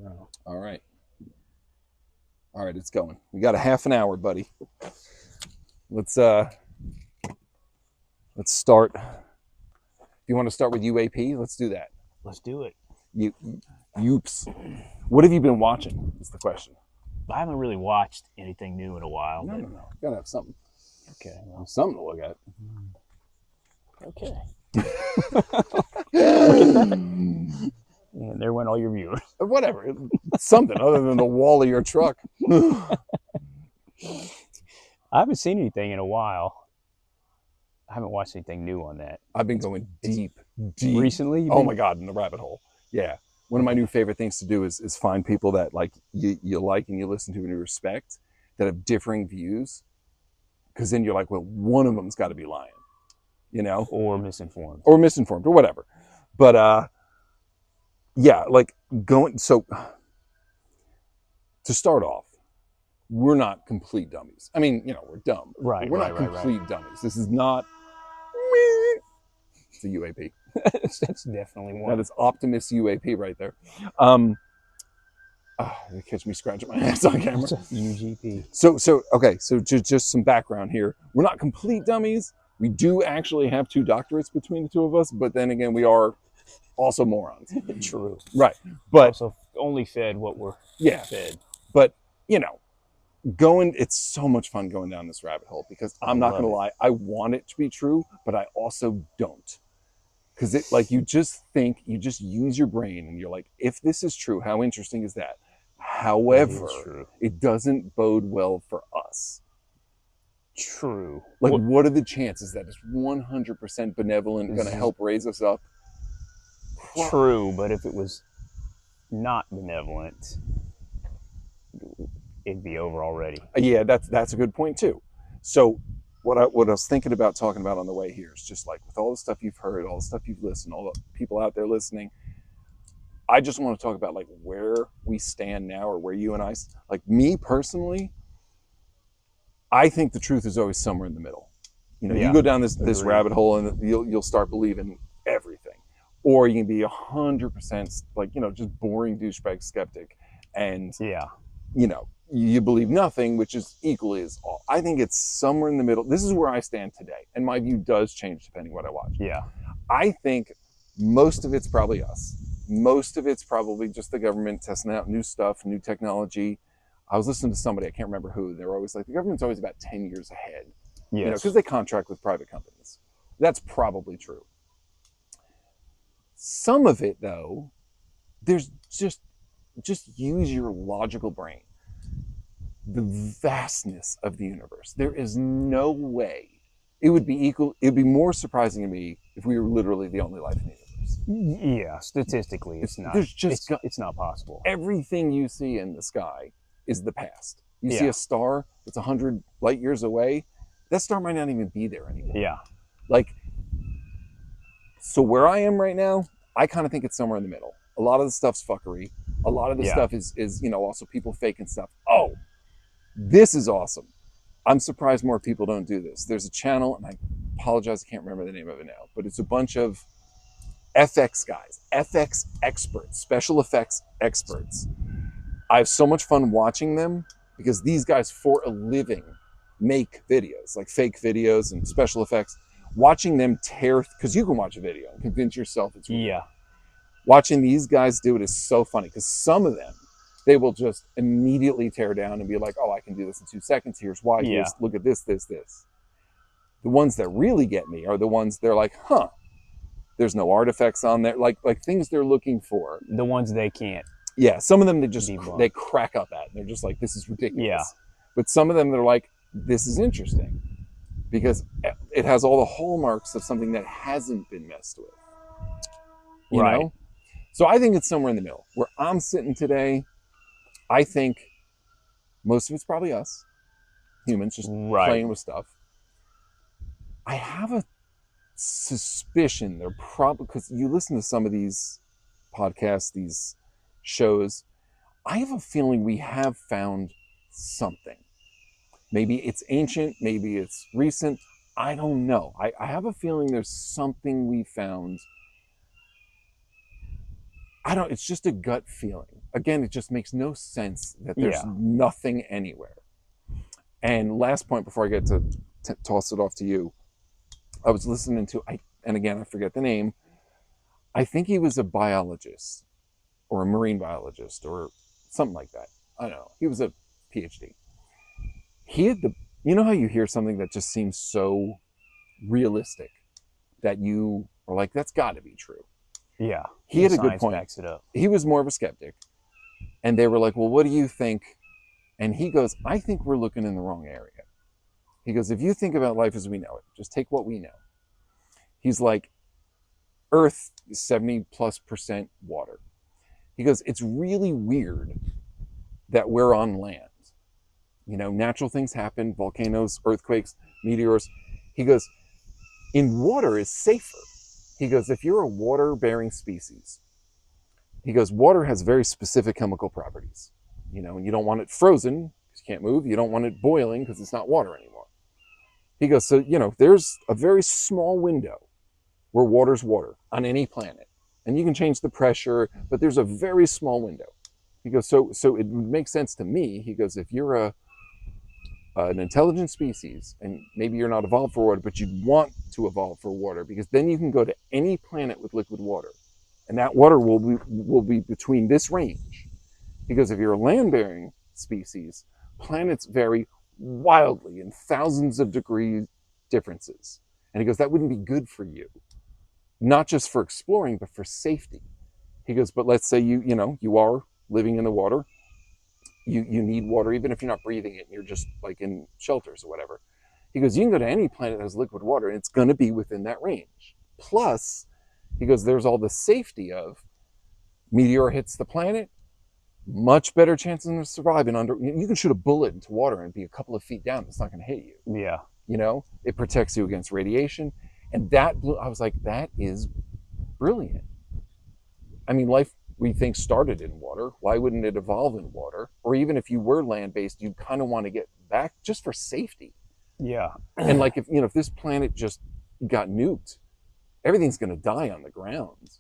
around. All right. All right, it's going. We got a half an hour, buddy. Let's start. If you want to start with UAP, let's do that. Let's do it. UAPs. What have you been watching? Is the question. I haven't really watched anything new in a while. No. Gotta have something. Okay. Well, Something to look at. okay. And there went all your viewers. Whatever. Something other than the wall of your truck. I haven't seen anything in a while. I haven't watched anything new on that. I've been going deep. Recently? Oh my God, in the rabbit hole. Yeah. One of my new favorite things to do is find people that like you like and you listen to and you respect that have differing views. Because then you're like, well, one of them's got to be lying, you know? Or misinformed. Or whatever. But yeah, like so to start off, we're not complete dummies. I mean, you know, we're dumb. Right. We're not complete dummies. This is not. It's a UAP. That's definitely one. That is Optimus UAP right there. They catch me scratching my ass on camera. UGP. So just some background here. We're not complete dummies. We do actually have 2 doctorates between the 2 of us, but then again, we are also morons. True. Right. But also only fed what we're fed. But you know, it's so much fun going down this rabbit hole because I'm not gonna lie, I want it to be true, but I also don't. Because it like you just use your brain and you're like, if this is true, how interesting is that? However, it doesn't bode well for us. True. Like, what are the chances that it's 100% benevolent, going to help raise us up? True, but if it was not benevolent, it'd be over already. Yeah, that's a good point too. So what I was thinking about talking about on the way here is just like with all the stuff you've heard, all the stuff you've listened, all the people out there listening, I just want to talk about like where we stand now or where you and I, like me personally, I think the truth is always somewhere in the middle. You know, you go down this rabbit hole and you'll start believing everything. Or you can be 100% like, you know, just boring douchebag skeptic. And, you know, you believe nothing, which is equally as all. I think it's somewhere in the middle. This is where I stand today. And my view does change depending what I watch. Yeah. I think most of it's probably us. Most of it's probably just the government testing out new stuff, new technology. I was listening to somebody, I can't remember who, they were always like, the government's always about 10 years ahead. Yes. You know, because they contract with private companies. That's probably true. Some of it, though, there's just use your logical brain. The vastness of the universe. There is no way it would be more surprising to me if we were literally the only life in the universe. Yeah, statistically, it's not. It's not possible. Everything you see in the sky is the past. You see a star that's 100 light years away, that star might not even be there anymore. Yeah. Like, so where I am right now, I kind of think it's somewhere in the middle. A lot of the stuff's fuckery. A lot of the stuff is, you know, also people faking stuff. Oh, this is awesome. I'm surprised more people don't do this. There's a channel, and I apologize, I can't remember the name of it now, but it's a bunch of FX guys, FX experts, special effects experts. I have so much fun watching them because these guys, for a living, make videos, like fake videos and special effects. Watching them tear, because you can watch a video and convince yourself it's real. Yeah. Watching these guys do it is so funny because some of them, they will just immediately tear down and be like, oh, I can do this in 2 seconds. Here's why. Here's, look at this. The ones that really get me are the ones they're like, huh, there's no artifacts on there. Like things they're looking for. The ones they can't. Yeah, some of them they crack up at. And they're just like, this is ridiculous. Yeah. But some of them they're like, this is interesting because it has all the hallmarks of something that hasn't been messed with. You know? So I think it's somewhere in the middle. Where I'm sitting today, I think most of it's probably us, humans, just playing with stuff. I have a suspicion they're probably, because you listen to some of these podcasts, these shows, I have a feeling we have found something. Maybe it's ancient, maybe it's recent, I don't know. I have a feeling there's something we found. I don't, it's just a gut feeling. Again, it just makes no sense that there's Yeah. nothing anywhere. And last point before I get to toss it off to you, I was listening to, and again, I forget the name. I think he was a biologist or a marine biologist or something like that. I don't know. He was a PhD. He had you know how you hear something that just seems so realistic that you are like, that's got to be true. Yeah. He had a good Science point. backs it up. He was more of a skeptic. And they were like, well, what do you think? And he goes, I think we're looking in the wrong area. He goes, if you think about life as we know it, just take what we know. He's like, Earth is 70+% water. He goes, it's really weird that we're on land. You know, natural things happen, volcanoes, earthquakes, meteors. He goes, in water is safer. He goes, if you're a water-bearing species, he goes, water has very specific chemical properties. You know, and you don't want it frozen because you can't move. You don't want it boiling because it's not water anymore. He goes, so, you know, there's a very small window where water's water on any planet. And you can change the pressure, but there's a very small window. He goes, so it would make sense to me. He goes, if you're an intelligent species, and maybe you're not evolved for water, but you'd want to evolve for water, because then you can go to any planet with liquid water, and that water will be between this range. He goes, if you're a land-bearing species, planets vary wildly in thousands of degree differences. And he goes, that wouldn't be good for you, not just for exploring, but for safety. He goes, but let's say you are living in the water. You need water, even if you're not breathing it, and you're just like in shelters or whatever. He goes, you can go to any planet that has liquid water, and it's going to be within that range. Plus, he goes, there's all the safety of meteor hits the planet, much better chances of surviving under. You can shoot a bullet into water and be a couple of feet down. It's not going to hit you. Yeah. You know, it protects you against radiation. And that blew, I was like, that is brilliant. I mean, life we think started in water. Why wouldn't it evolve in water? Or even if you were land-based, you'd kind of want to get back just for safety. Yeah. And like, if this planet just got nuked, everything's going to die on the ground.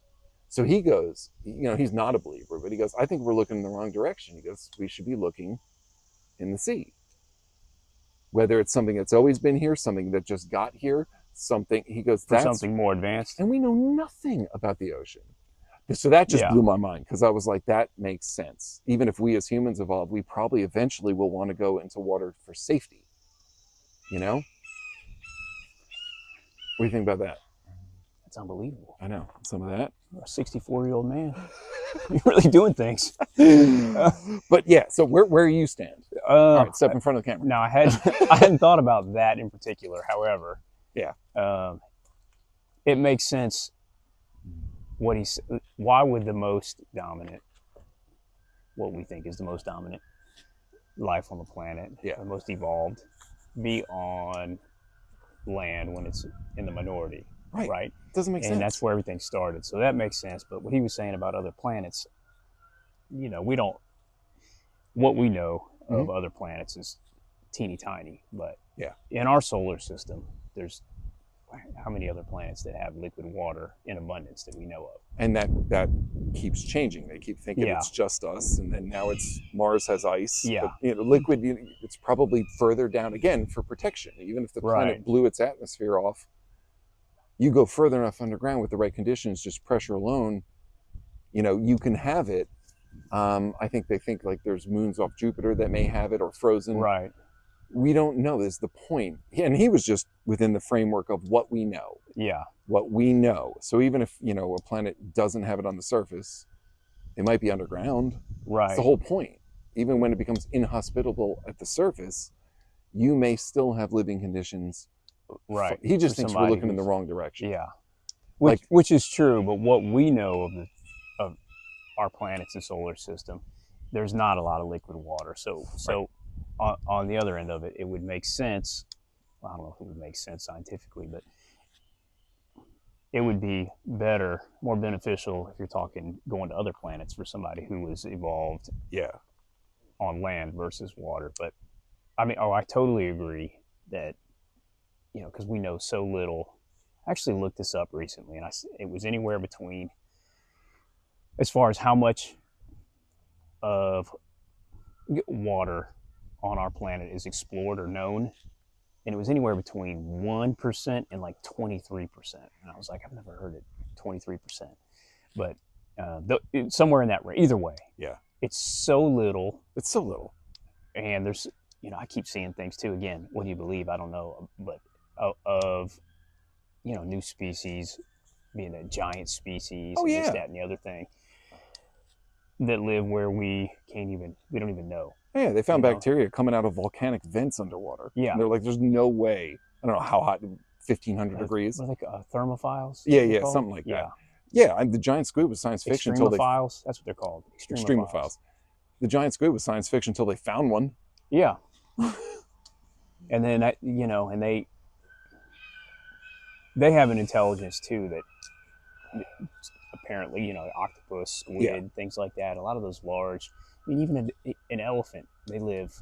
So he goes, he's not a believer, but he goes, I think we're looking in the wrong direction. He goes, we should be looking in the sea. Whether it's something that's always been here, something that just got here, something, he goes, For something more advanced. And we know nothing about the ocean. So that just blew my mind, because I was like, that makes sense. Even if we as humans evolve, we probably eventually will want to go into water for safety. You know? What do you think about that? That's unbelievable. I know. Some of that. You're a 64-year-old man. You're really doing things. But yeah, so where you stand? All right, step in front of the camera. No, I hadn't thought about that in particular. However, yeah, it makes sense. Why would the most dominant, what we think is the most dominant life on the planet, the most evolved, be on land when it's in the minority? Right? Doesn't make sense. And that's where everything started. So that makes sense. But what he was saying about other planets, what we know of other planets is teeny tiny. But in our solar system, there's how many other planets that have liquid water in abundance that we know of? And that keeps changing. They keep thinking it's just us, and then now it's Mars has ice. Yeah. But, liquid, it's probably further down again for protection. Even if the planet blew its atmosphere off, you go further enough underground with the right conditions, just pressure alone, you can have it. I think they think like there's moons off Jupiter that may have it, or frozen. Right. We don't know is the point. And he was just within the framework of what we know. Yeah. What we know. So even if, a planet doesn't have it on the surface, it might be underground. Right. That's the whole point. Even when it becomes inhospitable at the surface, you may still have living conditions. Right. He just thinks we're looking in the wrong direction. Yeah. Which is true, but what we know of our planets and solar system, there's not a lot of liquid water. So on the other end of it, it would make sense. I don't know if it would make sense scientifically, but it would be better, more beneficial if you're talking going to other planets for somebody who was evolved on land versus water. But I mean, I totally agree that, because we know so little. I actually looked this up recently, and it was anywhere between as far as how much of water on our planet is explored or known, and it was anywhere between 1% and like 23%. And I was like, I've never heard it 23%, but somewhere in that range. Either way, Yeah. it's so little. It's so little. And there's, I keep seeing things too. Again, what do you believe? I don't know, but of new species being a giant species, Oh, and yeah. this, that, and the other thing that live where we don't even know. Yeah, they found bacteria coming out of volcanic vents underwater. Yeah. And they're like, there's no way. I don't know how hot, 1,500 degrees. Like thermophiles? Yeah, something like that. Yeah, the giant squid was science fiction until they... Extremophiles? That's what they're called. Extremophiles. The giant squid was science fiction until they found one. Yeah. And then, and they have an intelligence too that apparently, octopus, squid, things like that. A lot of those large, even an elephant, they live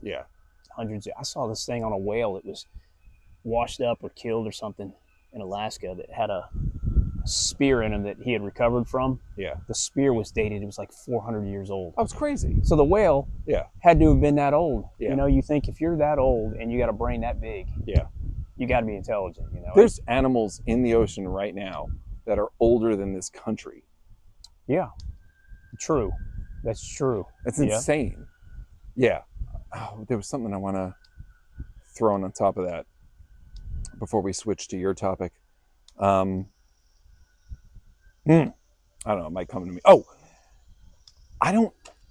hundreds. I saw this thing on a whale that was washed up or killed or something in Alaska that had a spear in him that he had recovered from. Yeah. The spear was dated. It was like 400 years old. That was crazy. So the whale had to have been that old. Yeah. You think if you're that old and you got a brain that big, you got to be intelligent. There's animals in the ocean right now that are older than this country. Yeah. True. That's true. That's insane. Yeah. Oh, there was something I want to throw on top of that before we switch to your topic. I don't know, it might come to me. Oh,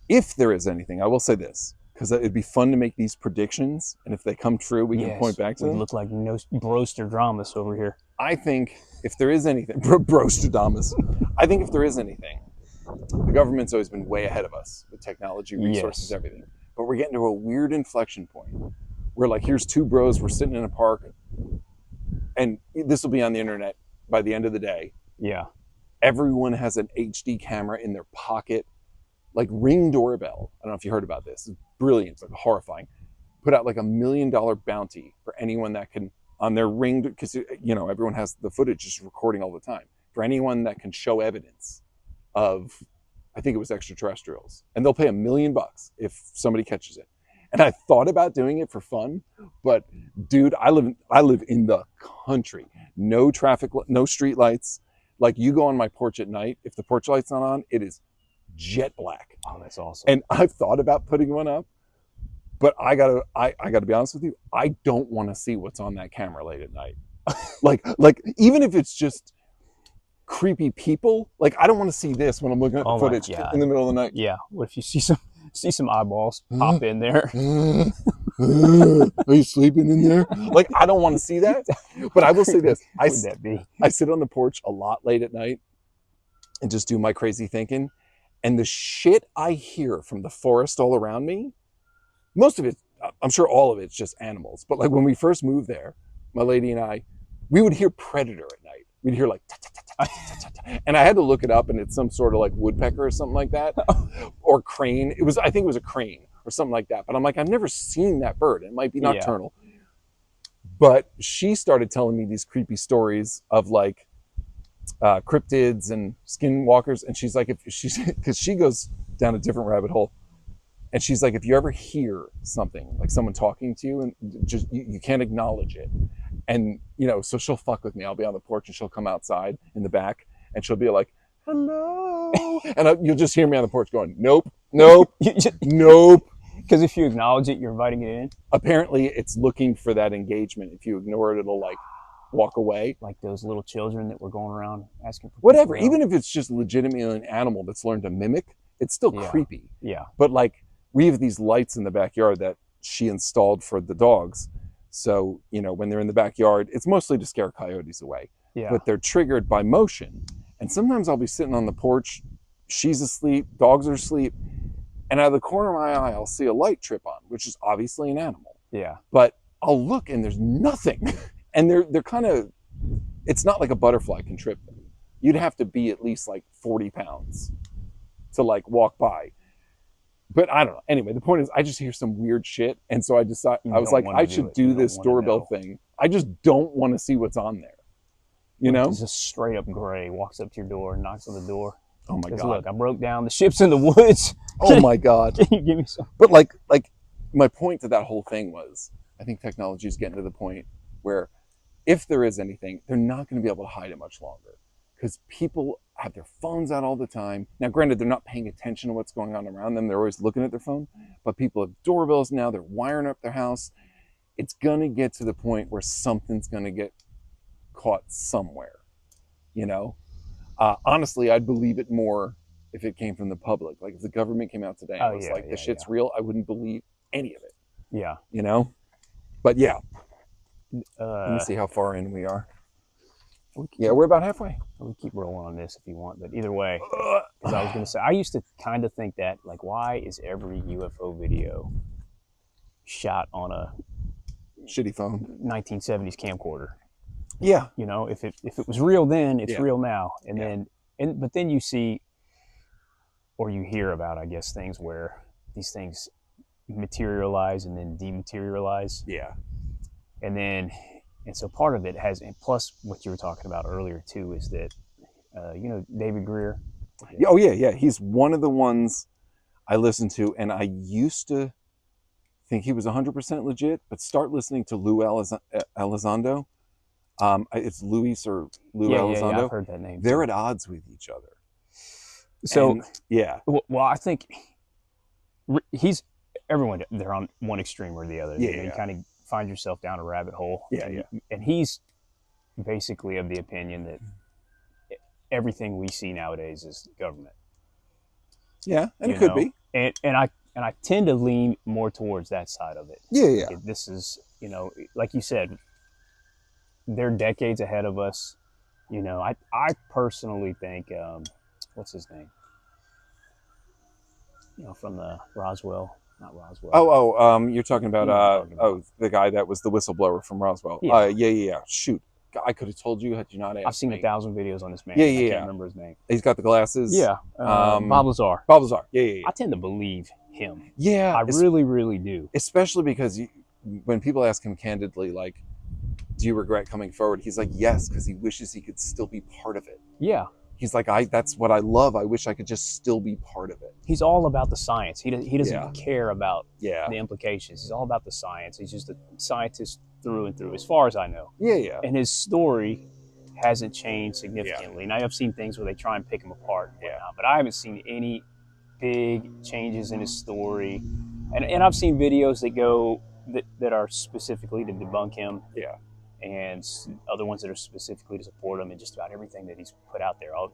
if there is anything, I will say this, because it'd be fun to make these predictions, and if they come true, we can point back to them. We look like Brostradamus over here. I think if there is anything, Brostradamus, I think if there is anything, the government's always been way ahead of us with technology, resources, everything. But we're getting to a weird inflection point where, like, here's two bros, we're sitting in a park, and this will be on the internet by the end of the day. Yeah. Everyone has an HD camera in their pocket, like Ring doorbell. I don't know if you heard about this. It's brilliant. It's like horrifying. Put out like $1 million bounty for anyone that can, on their Ring, because everyone has the footage just recording all the time. For anyone that can show evidence of, I think it was extraterrestrials, and they'll pay $1 million if somebody catches it. And I thought about doing it for fun, but dude, I live in the country. No traffic, no street lights. Like, you go on my porch at night, if the porch light's not on, it is jet black. Oh, that's awesome. And I've thought about putting one up, but I gotta be honest with you, I don't want to see what's on that camera late at night. like even if it's just creepy people, like, I don't want to see this when I'm looking at the footage in the middle of the night. Yeah. What if you see some eyeballs pop in there? Are you sleeping in there? Like, I don't want to see that. But I will say this. What would that be? I sit on the porch a lot late at night and just do my crazy thinking. And the shit I hear from the forest all around me, most of it, I'm sure all of it's just animals. But like, when we first moved there, my lady and I, we would hear predator at night. We'd hear like, ta, ta, ta, ta, ta, ta, ta. And I had to look it up, and it's some sort of like woodpecker or something like that, or crane. I think it was a crane or something like that. But I'm like, I've never seen that bird. It might be nocturnal. Yeah. But she started telling me these creepy stories of like cryptids and skinwalkers. And she's like, because she goes down a different rabbit hole. And she's like, if you ever hear something, like someone talking to you, and just you can't acknowledge it. And, so she'll fuck with me. I'll be on the porch and she'll come outside in the back and she'll be like, hello. And you'll just hear me on the porch going, nope, nope, nope. Because if you acknowledge it, you're inviting it in? Apparently, it's looking for that engagement. If you ignore it, it'll like walk away. Like those little children that were going around asking for whatever. Even if it's just legitimately an animal that's learned to mimic, it's still creepy. Yeah. But like, we have these lights in the backyard that she installed for the dogs. So, when they're in the backyard, it's mostly to scare coyotes away. Yeah. But they're triggered by motion. And sometimes I'll be sitting on the porch, she's asleep, dogs are asleep, and out of the corner of my eye, I'll see a light trip on, which is obviously an animal. Yeah. But I'll look and there's nothing. And they're kind of, it's not like a butterfly can trip them. You'd have to be at least like 40 pounds to like walk by. But I don't know. Anyway, the point is, I just hear some weird shit. And so I decided, I was like, I should do this doorbell thing. I just don't want to see what's on there. It's just straight up gray, walks up to your door, knocks on the door. Oh my Because God. look, I broke down the ships in the woods. Oh my God. Can you give me some? But like my point to that whole thing was, I think technology is getting to the point where if there is anything, they're not going to be able to hide it much longer because people have their phones out all the time. Now, granted, they're not paying attention to what's going on around them. They're always looking at their phone, but people have doorbells now. They're wiring up their house. It's going to get to the point where something's going to get caught somewhere, you know? Honestly, I'd believe it more if it came from the public. Like if the government came out today and Oh was yeah, like, "This yeah, shit's real," I wouldn't believe any of it. yeah. You know? But yeah, let me Uh, see how far in we are. we Yeah, we're about halfway. we keep rolling on this if you want, but either way, because I was gonna say I used to kind of think that like, why is every UFO video shot on a Shitty phone. 1970s camcorder? Yeah. You know, if it was real then, it's Yeah. real now. And Yeah. but then you see or you hear about, I guess, things where these things materialize and then dematerialize. Yeah. And so part of it has, and plus what you were talking about earlier too, is that, David Greer. Oh yeah, yeah. He's one of the ones I listen to, and I used to think he was 100% legit, but start listening to Lou Elizondo. It's Luis or Lou Elizondo. Yeah, I've heard that name. They're too. at odds with each other. So, and, yeah. Well, I think they're on one extreme or the other. Yeah, You kind of find yourself down a rabbit hole. Yeah, and he's basically of the opinion that everything we see nowadays is government. Yeah, and it could be. And I tend to lean more towards that side of it. Yeah. This is, like you said, they're decades ahead of us. I personally think, what's his name? From the Roswell, not Roswell. You're talking about, the guy that was the whistleblower from Roswell. Yeah. Shoot, I could have told you had you not asked. I've seen me. 1,000 videos on this man. Yeah. I can't remember his name. He's got the glasses. Yeah, Bob Lazar. Bob Lazar. Yeah. I tend to believe him. Yeah, I really, really do. Especially because when people ask him candidly, like, "Do you regret coming forward?" He's like, "Yes," because he wishes he could still be part of it. Yeah. He's like, that's what I love. I wish I could just still be part of it. He's all about the science. He doesn't care about the implications. He's all about the science. He's just a scientist through and through, as far as I know. Yeah. And his story hasn't changed significantly. Now, I've seen things where they try and pick him apart and whatnot, but I haven't seen any big changes in his story. And I've seen videos that are specifically to debunk him. Yeah. And other ones that are specifically to support him, and just about everything that he's put out there on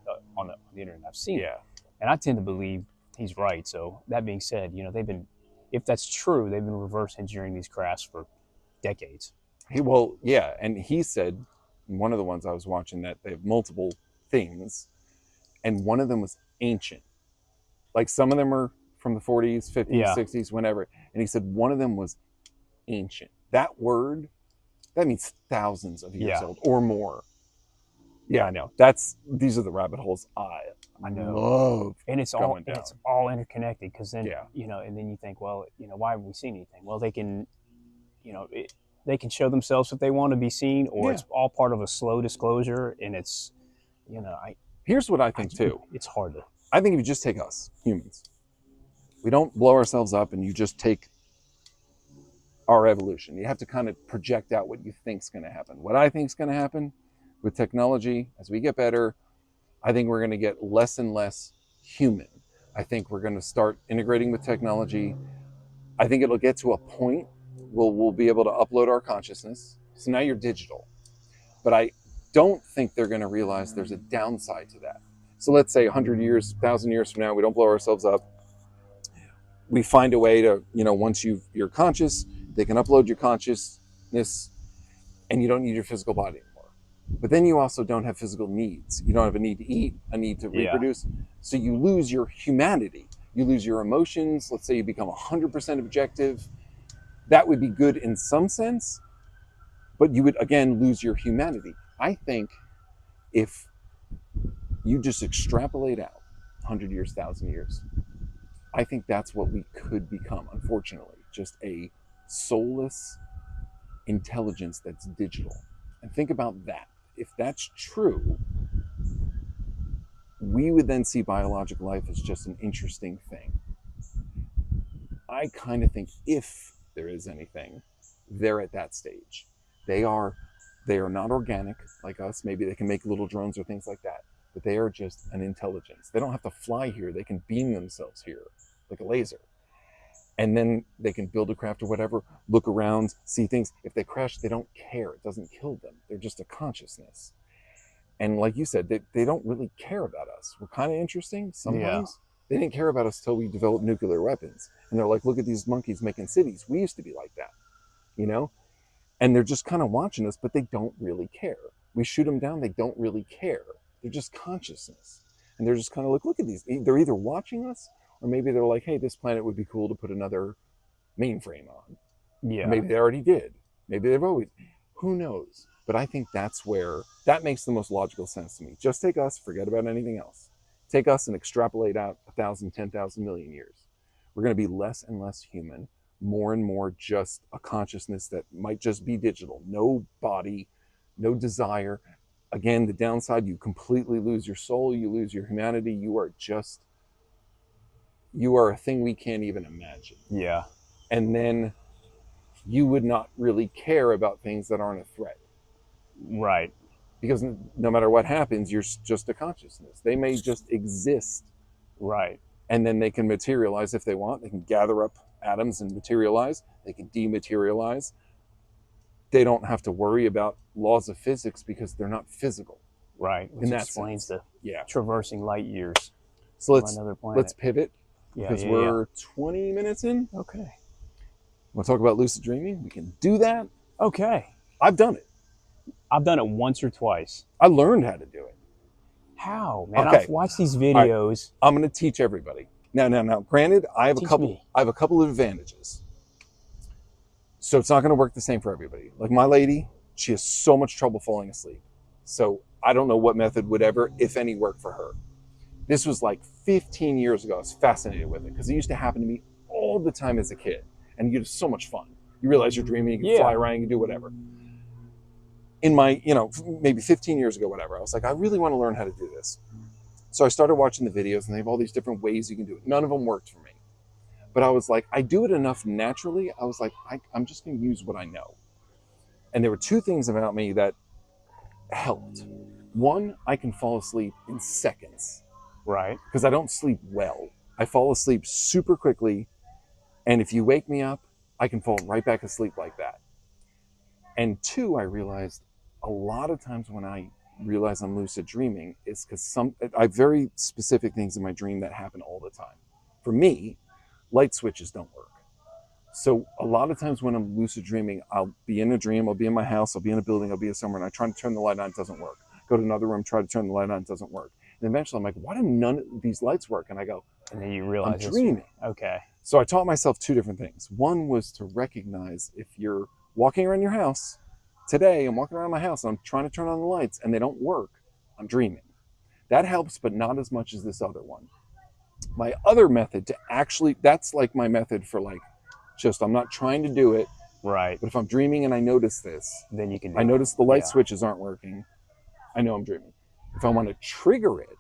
the internet. I've seen it. And I tend to believe he's right. So that being said, if that's true, they've been reverse engineering these crafts for decades. And he said, one of the ones I was watching, that they have multiple things, and one of them was ancient. Like some of them are from the 40s, 50s, 60s, whenever. And he said one of them was ancient. That word, that means thousands of years old or more. Yeah, I know. These are the rabbit holes I love. And it's all interconnected, because then and then you think, well, why haven't we seen anything? Well, they can, they can show themselves if they want to be seen, or it's all part of a slow disclosure, and it's, here's what I think too. It's hard to. I think if you just take us humans, we don't blow ourselves up, and you just take our evolution. You have to kind of project out what you think's going to happen. What I think's going to happen with technology, as we get better, I think we're going to get less and less human. I think we're going to start integrating with technology. I think it'll get to a point where we'll be able to upload our consciousness. So now you're digital. But I don't think they're going to realize there's a downside to that. So let's say 100 years, 1,000 years from now, we don't blow ourselves up. We find a way to, once you're conscious, they can upload your consciousness, and you don't need your physical body anymore. But then you also don't have physical needs. You don't have a need to eat, a need to reproduce. So you lose your humanity. You lose your emotions. Let's say you become 100% objective. That would be good in some sense, but you would, again, lose your humanity. I think if you just extrapolate out 100 years, 1,000 years, I think that's what we could become, unfortunately. Just a soulless intelligence that's digital. And think about that. If that's true, we would then see biological life as just an interesting thing. I kind of think if there is anything, they're at that stage. They are not organic like us. Maybe they can make little drones or things like that, but they are just an intelligence. They don't have to fly here. They can beam themselves here like a laser. And then they can build a craft or whatever, look around, see things. If they crash, they don't care. It doesn't kill them. They're just a consciousness. And like you said, they don't really care about us. We're kind of interesting sometimes. Yeah. They didn't care about us till we developed nuclear weapons. And they're like, look at these monkeys making cities. We used to be like that, you know? And they're just kind of watching us, but they don't really care. We shoot them down, they don't really care. They're just consciousness. And they're just kind of like, look at these. They're either watching us, or maybe they're like, hey, this planet would be cool to put another mainframe on. Yeah. Or maybe they already did. Maybe they've always, who knows? But I think that's where, that makes the most logical sense to me. Just take us, forget about anything else. Take us and extrapolate out 1,000, 10,000 million years. We're going to be less and less human, more and more just a consciousness that might just be digital. No body, no desire. Again, the downside, you completely lose your soul, you lose your humanity. You are a thing we can't even imagine. Yeah. And then you would not really care about things that aren't a threat. Right. Because no matter what happens, you're just a consciousness. They may just exist. Right. And then they can materialize if they want. They can gather up atoms and materialize. They can dematerialize. They don't have to worry about laws of physics because they're not physical. Right. Which explains the traversing light years. So let's pivot because we're 20 minutes in. Okay. Want to talk about lucid dreaming? We can do that. Okay. I've done it. I've done it once or twice. I learned how to do it. How, man? Okay. I've watched these videos. Right. I'm going to teach everybody. Now. Granted, I have a couple of advantages. So it's not going to work the same for everybody. Like my lady, she has so much trouble falling asleep. So I don't know what method would ever, if any, work for her. This was like 15 years ago. I was fascinated with it because it used to happen to me all the time as a kid. And you have so much fun. You realize you're dreaming, you can fly around, you can do whatever. In my, maybe 15 years ago, whatever, I was like, I really want to learn how to do this. So I started watching the videos and they have all these different ways you can do it. None of them worked for me. But I was like, I do it enough naturally. I was like, I'm just going to use what I know. And there were two things about me that helped. One, I can fall asleep in seconds. Right. Because I don't sleep well. I fall asleep super quickly. And if you wake me up, I can fall right back asleep like that. And two, I realized a lot of times when I realize I'm lucid dreaming is because I have very specific things in my dream that happen all the time. For me, light switches don't work. So a lot of times when I'm lucid dreaming, I'll be in a dream, I'll be in my house, I'll be in a building, I'll be somewhere, and I try to turn the light on, it doesn't work. Go to another room, try to turn the light on, it doesn't work. And eventually I'm like, why do none of these lights work? And I go, and then you realize I'm dreaming. Okay. So I taught myself two different things. One was to recognize if you're walking around your house. Today, I'm walking around my house and I'm trying to turn on the lights and they don't work. I'm dreaming. That helps, but not as much as this other one. My other method that's like my method for I'm not trying to do it. Right. But if I'm dreaming and I notice this, then you can I notice the light switches aren't working. I know I'm dreaming. If I want to trigger it,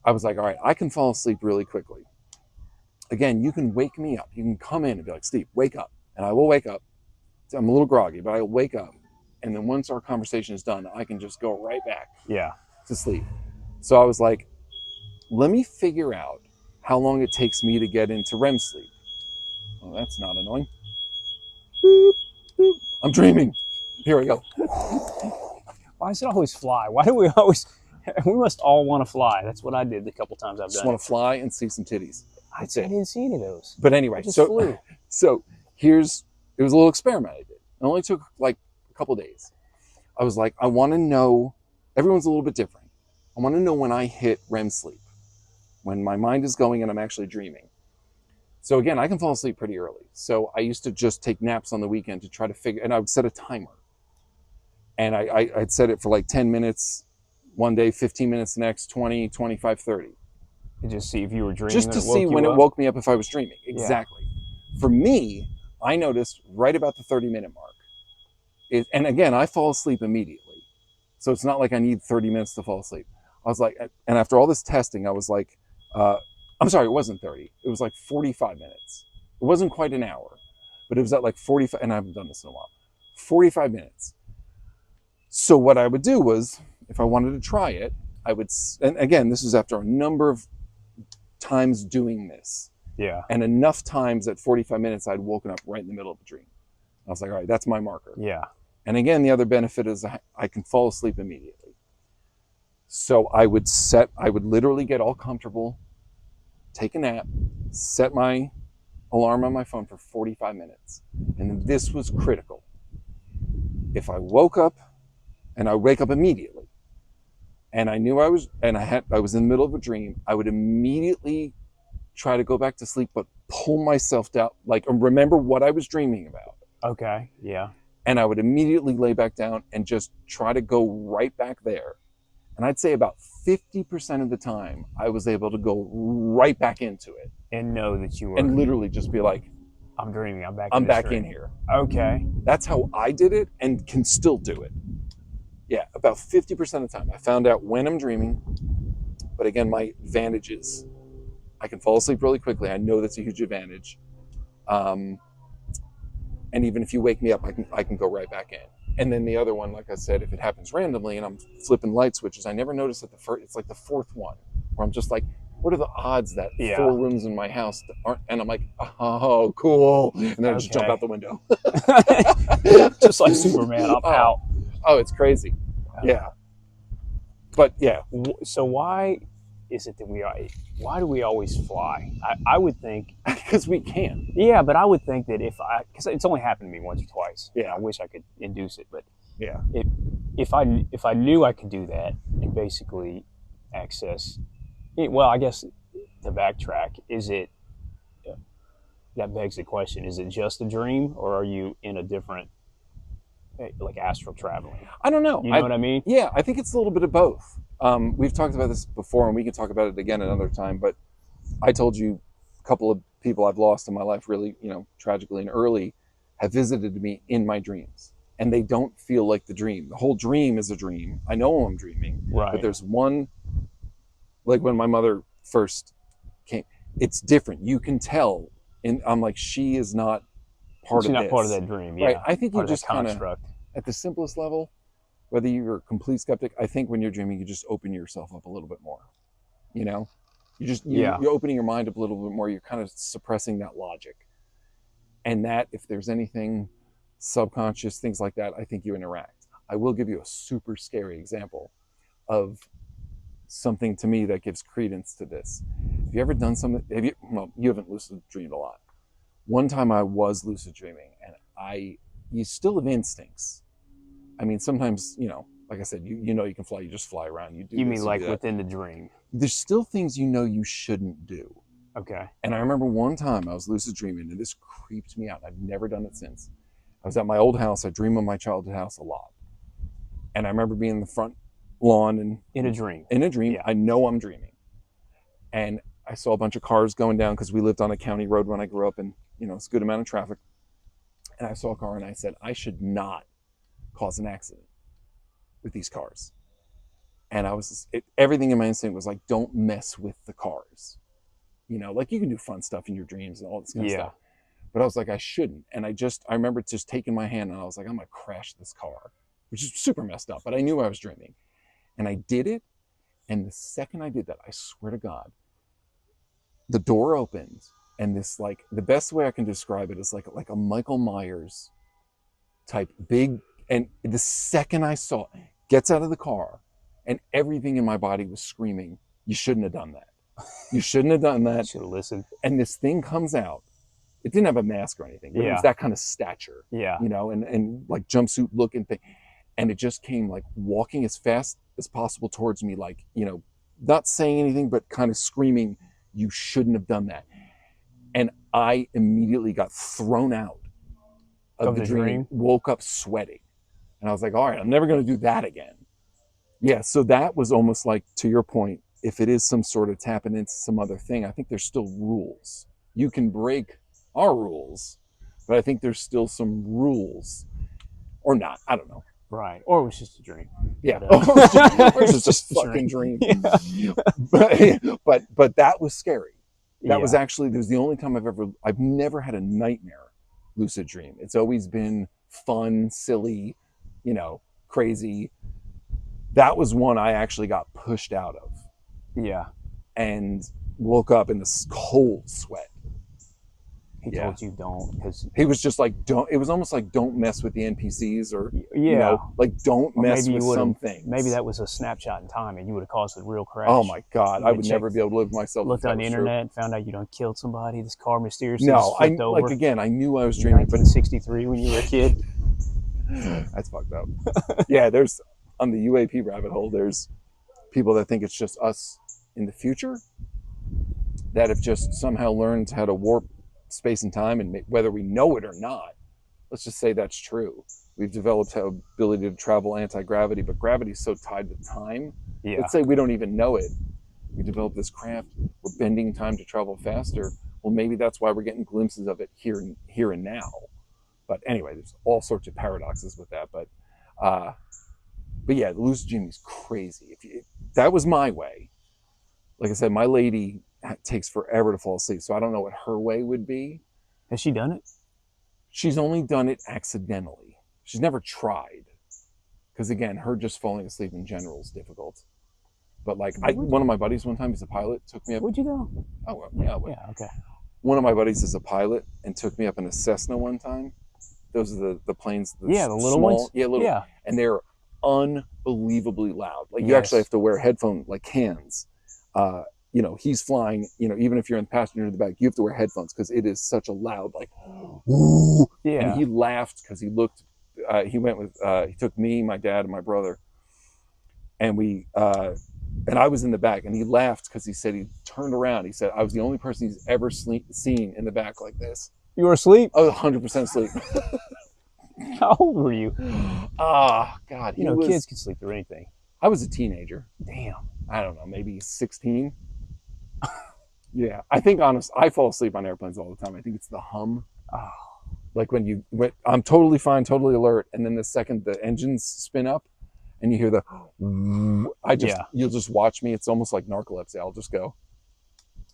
I was like, all right, I can fall asleep really quickly. Again, you can wake me up. You can come in and be like, Steve, wake up. And I will wake up. I'm a little groggy, but I'll wake up. And then once our conversation is done, I can just go right back to sleep. So I was like, let me figure out how long it takes me to get into REM sleep. Oh, that's not annoying. Boop, boop. I'm dreaming. Here we go. Why does it always fly? Why do we always... We must all want to fly. That's what I did the couple times I've done. Just want to fly and see some titties. I didn't see any of those. But anyway, so it was a little experiment I did. It only took like a couple days. I was like, I want to know, everyone's a little bit different. I want to know when I hit REM sleep, when my mind is going and I'm actually dreaming. So again, I can fall asleep pretty early. So I used to just take naps on the weekend to try to figure, and I would set a timer. And I'd set it for like 10 minutes one day, 15 minutes the next, 20, 25, 30. And just see if you were dreaming. Just to see when it woke me up if I was dreaming. Exactly. Yeah. For me, I noticed right about the 30-minute mark. And again, I fall asleep immediately. So it's not like I need 30 minutes to fall asleep. I was like, and after all this testing, I was like, I'm sorry, it wasn't 30. It was like 45 minutes. It wasn't quite an hour, but it was at like 45, and I haven't done this in a while. 45 minutes. So what I would do was, if I wanted to try it, I would, and again, this is after a number of times doing this. Yeah. And enough times at 45 minutes, I'd woken up right in the middle of a dream. I was like, all right, that's my marker. Yeah. And again, the other benefit is I can fall asleep immediately. So I would literally get all comfortable, take a nap, set my alarm on my phone for 45 minutes. And this was critical. If I woke up, and I wake up immediately, and I knew I was in the middle of a dream, I would immediately try to go back to sleep, but pull myself down, like remember what I was dreaming about. Okay. Yeah. And I would immediately lay back down and just try to go right back there. And I'd say about 50% of the time, I was able to go right back into it. And know that you were. And literally just be like, I'm dreaming. I'm back in here. Okay. That's how I did it and can still do it. Yeah, about 50% of the time. I found out when I'm dreaming. But again, my advantage is I can fall asleep really quickly. I know that's a huge advantage. And even if you wake me up, I can go right back in. And then the other one, like I said, if it happens randomly and I'm flipping light switches, I never notice at the first, it's like the fourth one where I'm just like, what are the odds that 4 rooms in my house aren't, and I'm like, oh, cool. And then I just jump out the window. Just like Superman, I'm out. Oh, it's crazy. Yeah. But yeah. So why is it that why do we always fly? I would think. Because we can. Yeah, but I would think that because it's only happened to me once or twice. Yeah. I wish I could induce it, but yeah. If I knew I could do that and basically access, well, I guess to backtrack, that begs the question, is it just a dream or are you in a different, like astral traveling? I don't know. You know what I mean? Yeah, I think it's a little bit of both. We've talked about this before and we can talk about it again another time, but I told you a couple of people I've lost in my life really, tragically and early have visited me in my dreams. And they don't feel like the dream. The whole dream is a dream. I know I'm dreaming. Right. But there's one, like when my mother first came, it's different. You can tell. And I'm like, she is not part of this. She's not part of that dream, yeah. Right. I think you just kind of, construct. at the simplest level, whether you're a complete skeptic, I think when you're dreaming, you just open yourself up a little bit more. You're opening your mind up a little bit more. You're kind of suppressing that logic. And that, if there's anything subconscious, things like that, I think you interact. I will give you a super scary example of something to me that gives credence to this. Have you ever done something? You haven't lucid dreamed a lot. One time I was lucid dreaming, and you still have instincts. I mean, sometimes, like I said, you can fly, you just fly around. You mean like within the dream? There's still things you shouldn't do. Okay. And I remember one time I was lucid dreaming, and this creeped me out. I've never done it since. I was at my old house. I dream of my childhood house a lot. And I remember being in the front lawn and in a dream. Yeah. I know I'm dreaming. And I saw a bunch of cars going down because we lived on a county road when I grew up, and it's a good amount of traffic. And I saw a car and I said, I should not cause an accident with these cars. And everything in my instinct was like, don't mess with the cars. Like you can do fun stuff in your dreams and all this kind of stuff. But I was like, I shouldn't. And I remember just taking my hand and I was like, I'm going to crash this car, which is super messed up, but I knew I was dreaming. And I did it. And the second I did that, I swear to God, the door opened and this, like, the best way I can describe it is like a Michael Myers type big. And the second I saw it, gets out of the car and everything in my body was screaming, you shouldn't have done that. You shouldn't have done that. Should have listened. And this thing comes out. It didn't have a mask or anything, but it was that kind of stature, and like jumpsuit looking thing. And it just came like walking as fast as possible towards me, like, not saying anything, but kind of screaming, you shouldn't have done that. And I immediately got thrown out of the dream, woke up sweating. And I was like, all right, I'm never going to do that again. Yeah, so that was almost like, to your point, if it is some sort of tapping into some other thing, I think there's still rules. You can break our rules, but I think there's still some rules, or not. I don't know. Right. Or it was just a dream. Yeah, But, it was just a a fucking dream. Yeah. But that was scary. That was Yeah. actually, that was the only time I've never had a nightmare lucid dream. It's always been fun, silly, crazy. That was one I actually got pushed out of Yeah. and woke up in this cold sweat. He Yeah. told you don't, because He was just like, don't, it was almost like, don't mess with the NPCs, or, yeah, like, don't or mess maybe with you would some have. things. Maybe that was a snapshot in time, and you would have caused a real crash. Oh my God. You I would would check- never be able to live with myself. Looked if on that the was true. internet, found out you done killed somebody. This car mysteriously No, just flipped over. like, again, I knew I was in dreaming, but 1963 when you were a kid. that's fucked up. Yeah, there's, on the UAP rabbit hole, there's people that think it's just us in the future that have just somehow learned how to warp space and time, and whether we know it or not, let's just say that's true. We've developed an ability to travel anti-gravity, but gravity is so tied to time. Yeah. Let's say we don't even know it. We developed this craft. We're bending time to travel faster. Well, maybe that's why we're getting glimpses of it here and now. But anyway, there's all sorts of paradoxes with that. But yeah, the lucid dreaming is crazy. That was my way. Like I said, my lady takes forever to fall asleep, so I don't know what her way would be. Has she done it? She's only done it accidentally. She's never tried. Because again, her just falling asleep in general is difficult. But like, one of my buddies one time, he's a pilot, took me up. Would you go? Oh, well, yeah. Yeah. Okay. One of my buddies is a pilot and took me up in a Cessna one time. Those are the planes. The little small ones. Yeah, little. Yeah. And they're unbelievably loud. Like, you Yes. actually have to wear headphone like hands. He's flying. Even if you're in the passenger in the back, you have to wear headphones because it is such a loud, like, ooh. Yeah. And he laughed because he looked. He went with. He took me, my dad, and my brother, and we. And I was in the back, and he laughed because he said he turned around. He said, I was the only person he's ever seen in the back like this. You were asleep? I was 100% asleep. How old were you? God. Kids can sleep through anything. I was a teenager. Damn. I don't know, maybe 16. Yeah. I think, I fall asleep on airplanes all the time. I think it's the hum. Oh. Like when I'm totally fine, totally alert, and then the second the engines spin up, and you hear the, you'll just watch me. It's almost like narcolepsy. I'll just go.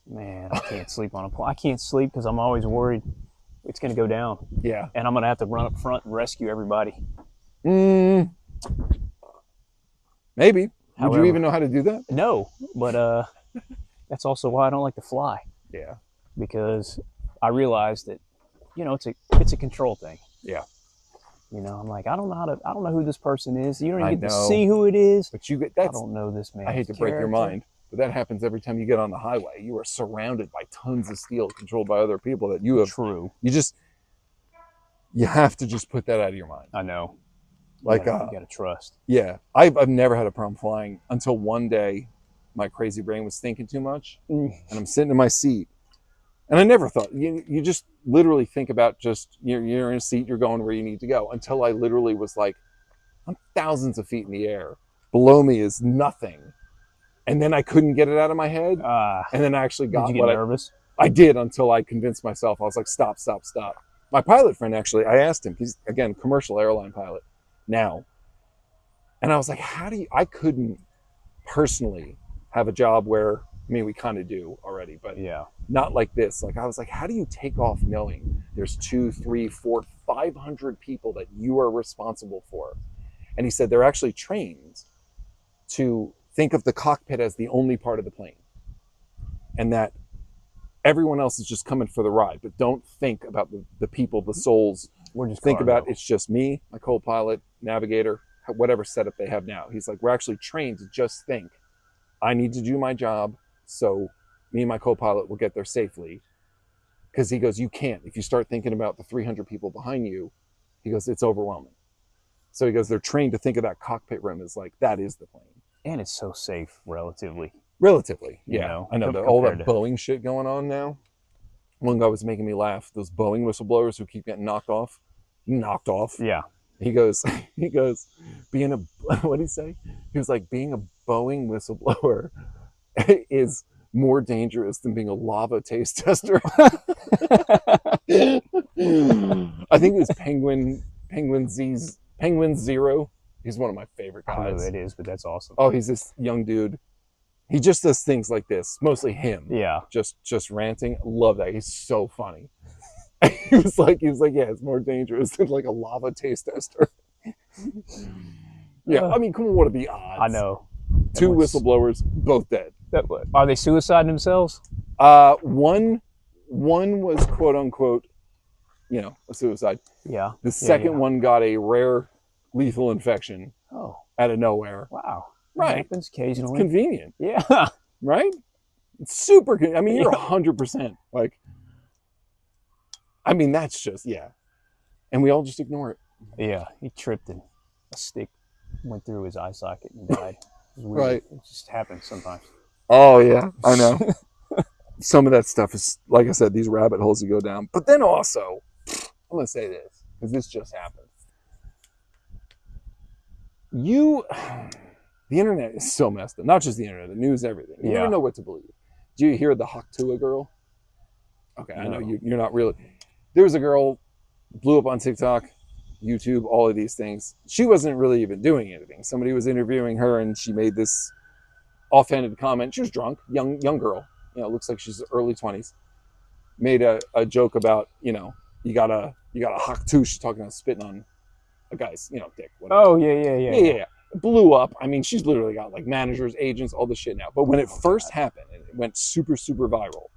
Man, I can't sleep on a plane. I can't sleep because I'm always worried it's going to go down. Yeah. And I'm going to have to run up front and rescue everybody. Maybe. Would you even know how to do that? No, but that's also why I don't like to fly. Yeah. Because I realize that, it's a control thing. Yeah. I'm like, I don't know who this person is. You don't even get to know. see who it is. But I don't know this man. I hate to break your mind, but that happens every time you get on the highway. You are surrounded by tons of steel controlled by other people that you have. True. You have to just put that out of your mind. I know. Like, you gotta trust. Yeah. I've never had a problem flying until one day my crazy brain was thinking too much, and I'm sitting in my seat. And I never thought, you just literally think about just, you're in a seat, you're going where you need to go, until I literally was like, I'm thousands of feet in the air. Below me is nothing. And then I couldn't get it out of my head. And then I actually got Did you get nervous? I did, until I convinced myself. I was like, stop. My pilot friend, actually, I asked him, he's, again, commercial airline pilot now. And I was like, I couldn't personally have a job where, we kind of do already, but yeah, not like this. Like, I was like, how do you take off knowing there's 2, 3, 4, 500 people that you are responsible for? And he said they're actually trained to think of the cockpit as the only part of the plane, and that everyone else is just coming for the ride, but don't think about the people, the souls. We're just think cargo. about it's just me, my co-pilot, navigator, whatever setup they have now. He's like, we're actually trained to just think, I need to do my job, so me and my co-pilot will get there safely. Because he goes, you can't. If you start thinking about the 300 people behind you, he goes, it's overwhelming. So he goes, they're trained to think of that cockpit room as like, that is the plane. And it's so safe, relatively. Yeah. I know all that Boeing shit going on now. One guy was making me laugh. Those Boeing whistleblowers who keep getting knocked off. Yeah. He goes, being a, what did he say? He was like, being a Boeing whistleblower is more dangerous than being a lava taste tester. I think it was Penguin Zero. He's one of my favorite I don't know who guys. that is, but that's awesome. Oh, he's this young dude. He just does things like this, mostly him. Yeah. Just ranting. Love that. He's so funny. he was like, yeah, it's more dangerous than like a lava taste tester. Yeah, I mean, come on, what are the odds? I know. Two whistleblowers, both dead. Are they suiciding themselves? One was quote unquote, a suicide. Yeah. The second one got a rare lethal infection. Oh. Out of nowhere. Wow. Right. It happens occasionally. It's convenient. Yeah. Right? It's super convenient. I mean, you're 100%. Like, I mean, that's just, yeah. And we all just ignore it. Yeah. He tripped and a stick went through his eye socket and died. It was weird. Right. It just happens sometimes. Oh, yeah. I know. Some of that stuff is, like I said, these rabbit holes you go down. But then also, I'm going to say this, because this just happened. The internet is so messed up. Not just the internet, the news, everything. You never know what to believe. Do you hear the Haktua girl? Okay, no. I know you're not really. There was a girl, blew up on TikTok, YouTube, all of these things. She wasn't really even doing anything. Somebody was interviewing her and she made this offhanded comment. She was drunk, young girl. Looks like she's early 20s. Made a joke about, you got a Haktua. She's talking about spitting on a guy's, dick. Whatever. Oh, yeah. Blew up. I mean, she's literally got like managers, agents, all this shit now. But when it first happened, and it went super, super viral,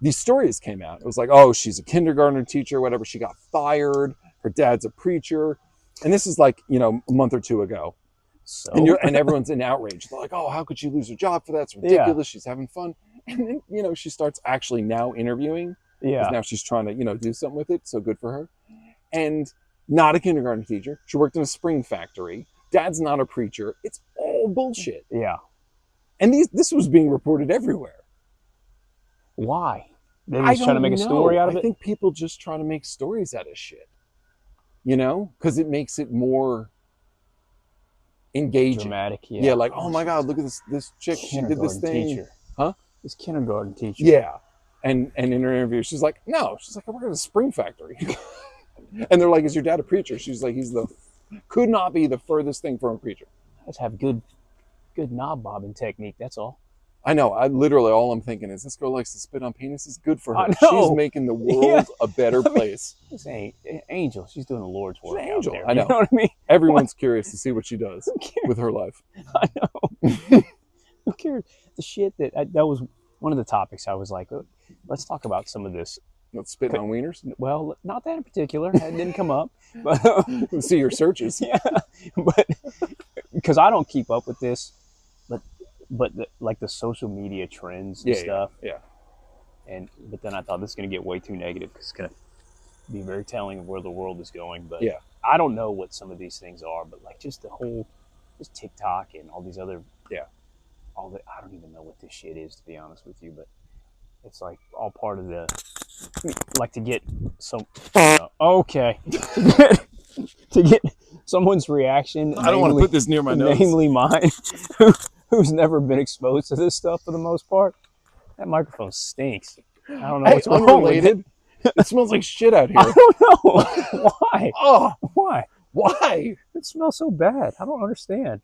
these stories came out. It was like, oh, she's a kindergartner teacher, whatever. She got fired. Her dad's a preacher. And this is like, a month or two ago. So? And everyone's in outrage. They're like, oh, how could she lose her job for that? It's ridiculous. Yeah. She's having fun. And then, she starts actually now interviewing. Yeah. Because now she's trying to, do something with it. So good for her. And not a kindergarten teacher. She worked in a spring factory. Dad's not a preacher. It's all bullshit. Yeah. And this was being reported everywhere. Why? They're just trying to make a story out of it? I think people just try to make stories out of shit. Because it makes it more engaging. Dramatic, yeah. Yeah, like, oh my God, look at this chick. She did this thing. Teacher. Huh? This kindergarten teacher. Yeah. And in her interview, she's like, no. She's like, I work at a spring factory. And they're like, is your dad a preacher? She's like, could not be the furthest thing from a preacher. Let's have good knob bobbing technique. That's all. I know. All I'm thinking is this girl likes to spit on penises. Good for her. She's making the world a better place. This ain't Angel. She's doing the Lord's work. She's an angel. Out there. I know. You know what I mean? Everyone's curious to see what she does with her life. I know. Who cares? The shit that was one of the topics. I was like, let's talk about some of this. Let's spit on wieners? Well, not that in particular. That didn't come up. But let's see your searches. Yeah, but because I don't keep up with this, but the social media trends and stuff. Yeah. But then I thought this is going to get way too negative because it's going to be very telling of where the world is going. But yeah, I don't know what some of these things are, but like just TikTok and all these other I don't even know what this shit is, to be honest with you, but it's like all part of to get some okay to get someone's reaction. I don't want to put this near my nose. Namely mine, who's never been exposed to this stuff for the most part. That microphone stinks. I don't know what's wrong with it. It smells like shit out here. I don't know. Why? Oh, why? It smells so bad. I don't understand.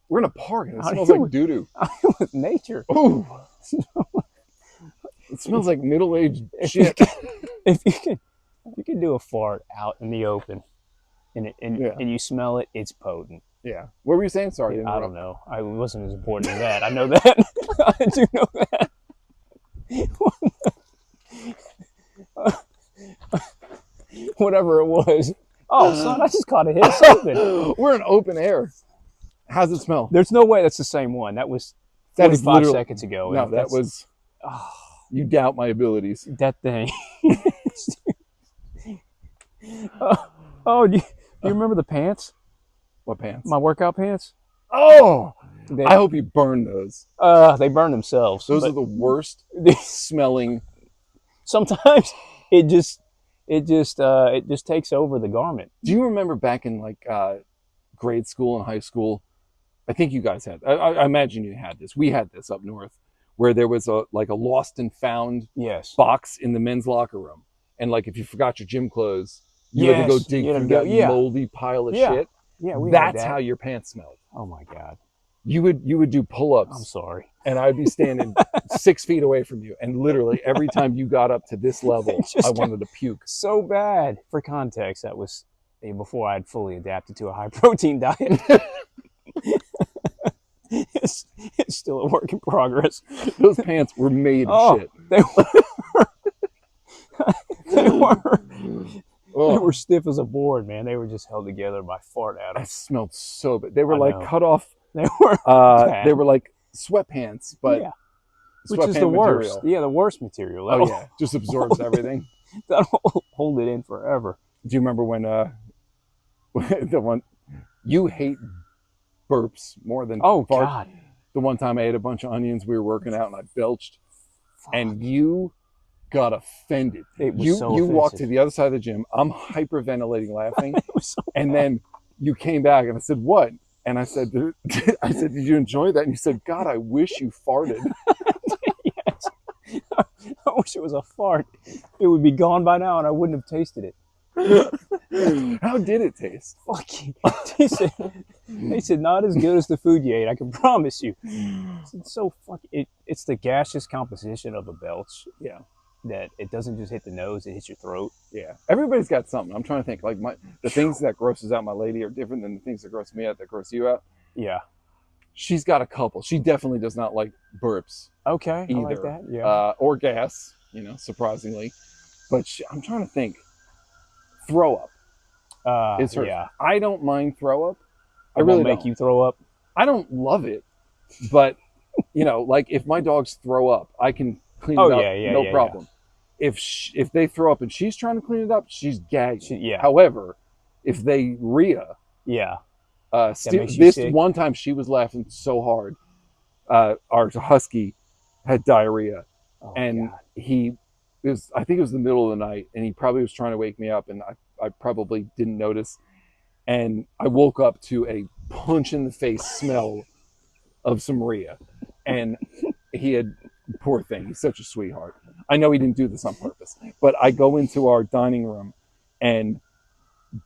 We're in a park and it smells like doo-doo. I'm with nature. Ooh. It smells like middle-aged shit. If you can do a fart out in the open and you smell it, it's potent. Yeah. What were you saying? Sorry. I don't know. I wasn't as important as that. I know that. I do know that. Whatever it was. Oh, son, I just caught a hit of something. We're in open air. How's it smell? There's no way that's the same one. That was 45 seconds ago. No, that was... You doubt my abilities. That thing. Do you remember the pants? What pants? My workout pants. Oh! I hope you burn those. They burn themselves. Those are the worst smelling. Sometimes it just takes over the garment. Do you remember back in like grade school and high school? I think you guys had. I imagine you had this. We had this up north, where there was a lost and found box in the men's locker room, and like if you forgot your gym clothes, you had to go dig through that moldy pile of shit. Yeah, we had That's that. how your pants smelled. Oh my God. You would do I'm pull-ups, sorry. and I'd be standing 6 feet away from you, and literally every time you got up to this level, Just I wanted to puke. So bad. For context, that was before I had fully adapted to a high protein diet. it's still a work in progress. Those pants were made of shit. They were. Oh. They were stiff as a board, man. They were just held together by fart That atoms. smelled so bad. They were I like know. cut off. They were. They were like sweatpants, but yeah. Which is the worst. material. Yeah, the worst material. Oh yeah, just absorbs everything. That'll hold it in forever. Do you remember when the one you hate burps more than Oh fart? God. The one time I ate a bunch of onions, we were working out and I belched, Fuck. and you got offended. It was you so you walked offensive. to the other side of the gym. I'm hyperventilating, laughing, It was so and bad. then you came back and I said, "What?" And I said, "Did you enjoy that?" And you said, "God, I wish you farted." Yes. I wish it was a fart. It would be gone by now, and I wouldn't have tasted it. How did it taste? Fucking. They said not as good as the food you ate. I can promise you. It's so fucking. It's the gaseous composition of a belch. Yeah. That it doesn't just hit the nose; it hits your throat. Yeah, everybody's got something. I'm trying to think. Like the things that grosses out my lady are different than the things that gross me out. That gross you out. Yeah. She's got a couple. She definitely does not like burps Okay. either, I like that. Yeah. or gas. Surprisingly, but I'm trying to think. Throw up is hers. Yeah. I don't mind throw up. I It really won't make don't. you throw up. I don't love it, but like if my dogs throw up, I can clean it up, no problem. If they throw up and she's trying to clean it up, she's gagging. Yeah. However, if they rhea, Yeah. this one time she was laughing so hard. Our husky had diarrhea, and God. I think it was the middle of the night, and he probably was trying to wake me up, and I probably didn't notice, and I woke up to a punch in the face smell of some rhea, and he had, poor thing, he's such a sweetheart. I know he didn't do this on purpose, but I go into our dining room, and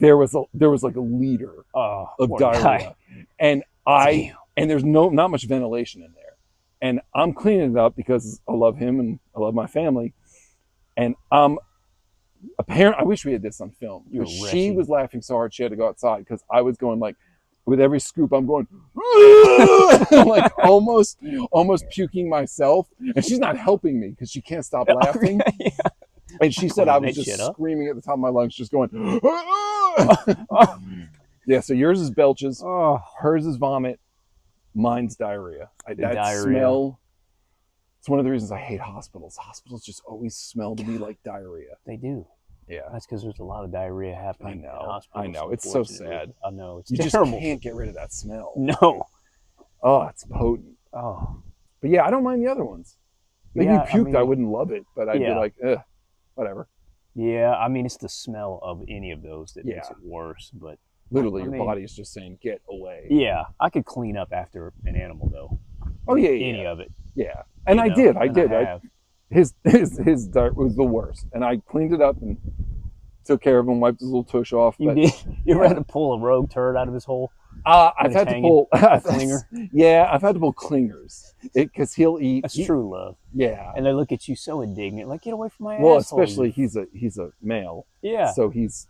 there was like a liter of diarrhea, and there's not much ventilation in there, and I'm cleaning it up because I love him and I love my family, and I wish we had this on film. She was laughing so hard she had to go outside because I was going like, with every scoop I'm going like almost puking myself, and she's not helping me because she can't stop laughing. Yeah. And she said I was just screaming at the top of my lungs, just going yeah. So yours is belches, hers is vomit, mine's diarrhea. That smell. It's one of the reasons I hate hospitals. Hospitals just always smell to me like diarrhea. They do. Yeah, that's because there's a lot of diarrhea happening. I know. It's so sad. I know. It's terrible. Just can't get rid of that smell. No. Oh, it's potent. Oh. But yeah, I don't mind the other ones. Maybe you puked, I wouldn't love it, but I'd be like, whatever. Yeah, I mean, it's the smell of any of those that makes it worse. But literally, your body is just saying, "Get away." Yeah, I could clean up after an animal though. Oh yeah, any of it. Yeah, and I did. His dirt was the worst, and I cleaned it up and took care of him, wiped his little tush off. You did? You ever had to pull a rogue turd out of his hole? I've had to pull a clinger. Yeah, I've had to pull clingers because he'll eat. That's true love. Yeah, and they look at you so indignant, like, get away from my asshole. Well, especially he's a male. Yeah, so he's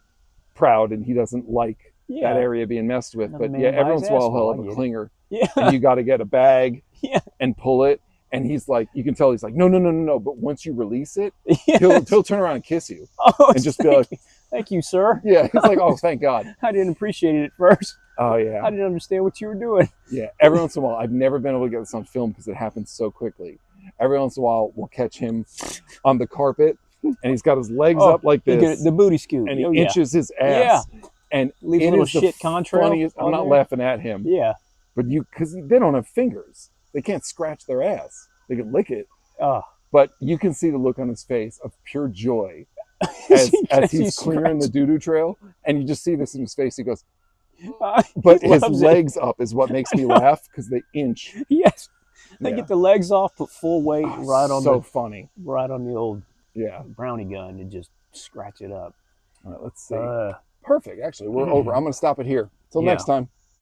proud and he doesn't like that area being messed with. But yeah, every once in a while he'll have a clinger. Yeah, and you got to get a bag. Yeah, and pull it. And he's like, you can tell he's like, no. But once you release it, he'll turn around and kiss you, and just be like, "Thank you, sir." Yeah, he's like, "Oh, thank God." I didn't appreciate it at first. Oh yeah, I didn't understand what you were doing. Yeah, every once in a while, I've never been able to get this on film because it happens so quickly. Every once in a while, we'll catch him on the carpet, and he's got his legs up like this, the booty scoot, and he inches his ass, and leaves a little shit contrail. I'm not laughing at him. Yeah, but because they don't have fingers. They can't scratch their ass. They can lick it. But you can see the look on his face of pure joy as he's clearing the doo-doo trail. And you just see this in his face. He goes, but his legs up is what makes me laugh because they inch. Yes. They get the legs off, put full weight right on funny. Right on the old brownie gun and just scratch it up. All right, let's see. Perfect. Actually, we're over. I'm going to stop it here. Till Yeah. next time.